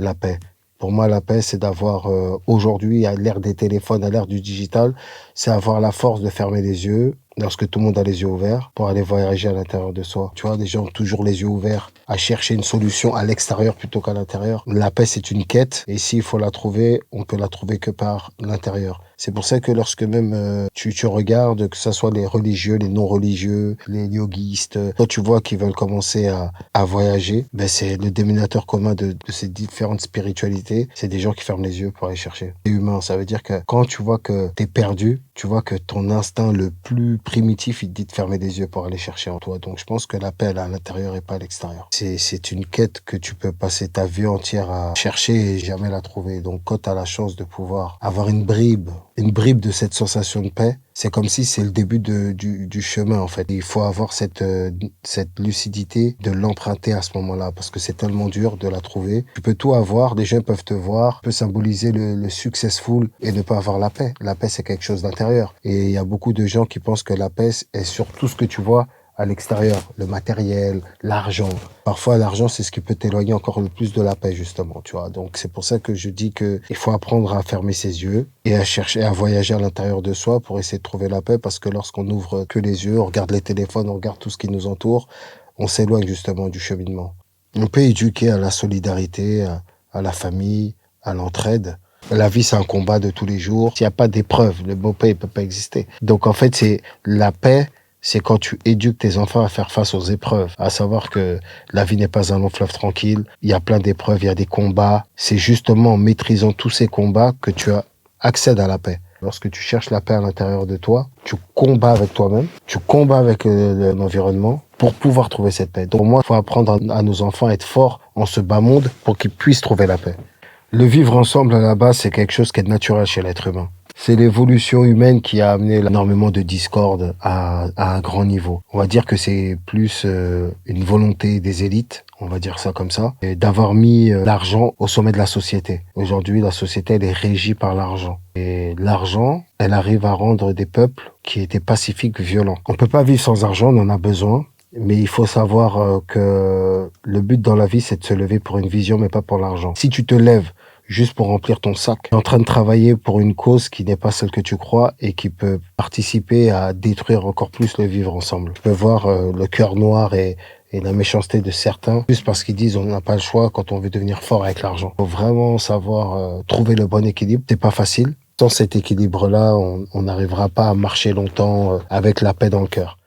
la paix. Pour moi, la paix, c'est d'avoir, aujourd'hui, à l'ère des téléphones, à l'ère du digital, c'est avoir la force de fermer les yeux lorsque tout le monde a les yeux ouverts pour aller voyager à l'intérieur de soi. Tu vois, des gens ont toujours les yeux ouverts à chercher une solution à l'extérieur plutôt qu'à l'intérieur. La paix, c'est une quête et s'il faut la trouver, on peut la trouver que par l'intérieur. C'est pour ça que lorsque même tu regardes, que ce soit les religieux, les non-religieux, les yogistes, quand tu vois qu'ils veulent commencer à voyager, ben c'est le dénominateur commun de ces différentes spiritualités. C'est des gens qui ferment les yeux pour aller chercher. C'est humain, ça veut dire que quand tu vois que t'es perdu, tu vois que ton instinct le plus primitif, il te dit de fermer les yeux pour aller chercher en toi. Donc je pense que la paix, elle est à l'intérieur et pas à l'extérieur. C'est une quête que tu peux passer ta vie entière à chercher et jamais la trouver. Donc quand tu as la chance de pouvoir avoir une bribe de cette sensation de paix, c'est comme si c'est le début du chemin, en fait. Il faut avoir cette lucidité de l'emprunter à ce moment-là, parce que c'est tellement dur de la trouver. Tu peux tout avoir, des gens peuvent te voir, tu peux symboliser le successful et ne pas avoir la paix. La paix, c'est quelque chose d'intérieur. Et il y a beaucoup de gens qui pensent que la paix est sur tout ce que tu vois à l'extérieur, le matériel, l'argent. Parfois, l'argent, c'est ce qui peut t'éloigner encore le plus de la paix, justement, tu vois. Donc, c'est pour ça que je dis que il faut apprendre à fermer ses yeux et à chercher à voyager à l'intérieur de soi pour essayer de trouver la paix, parce que lorsqu'on ouvre que les yeux, on regarde les téléphones, on regarde tout ce qui nous entoure, on s'éloigne justement du cheminement. On peut éduquer à la solidarité, à la famille, à l'entraide. La vie, c'est un combat de tous les jours. S'il n'y a pas d'épreuve, le mot paix, il peut pas exister. Donc, en fait, c'est la paix, c'est quand tu éduques tes enfants à faire face aux épreuves, à savoir que la vie n'est pas un long fleuve tranquille, il y a plein d'épreuves, il y a des combats. C'est justement en maîtrisant tous ces combats que tu accèdes à la paix. Lorsque tu cherches la paix à l'intérieur de toi, tu combats avec toi-même, tu combats avec l'environnement pour pouvoir trouver cette paix. Donc, pour moi, il faut apprendre à nos enfants à être forts en ce bas monde pour qu'ils puissent trouver la paix. Le vivre ensemble, à la base, c'est quelque chose qui est naturel chez l'être humain. C'est l'évolution humaine qui a amené énormément de discorde à un grand niveau. On va dire que c'est plus une volonté des élites, on va dire ça comme ça, et d'avoir mis l'argent au sommet de la société. Aujourd'hui, la société, elle est régie par l'argent. Et l'argent, elle arrive à rendre des peuples qui étaient pacifiques violents. On peut pas vivre sans argent, on en a besoin. Mais il faut savoir que le but dans la vie, c'est de se lever pour une vision, mais pas pour l'argent. Si tu te lèves juste pour remplir ton sac, tu es en train de travailler pour une cause qui n'est pas celle que tu crois et qui peut participer à détruire encore plus le vivre ensemble. Tu peux voir le cœur noir et la méchanceté de certains, juste parce qu'ils disent on n'a pas le choix quand on veut devenir fort avec l'argent. Il faut vraiment savoir trouver le bon équilibre. C'est pas facile. Sans cet équilibre-là, on n'arrivera pas à marcher longtemps avec la paix dans le cœur.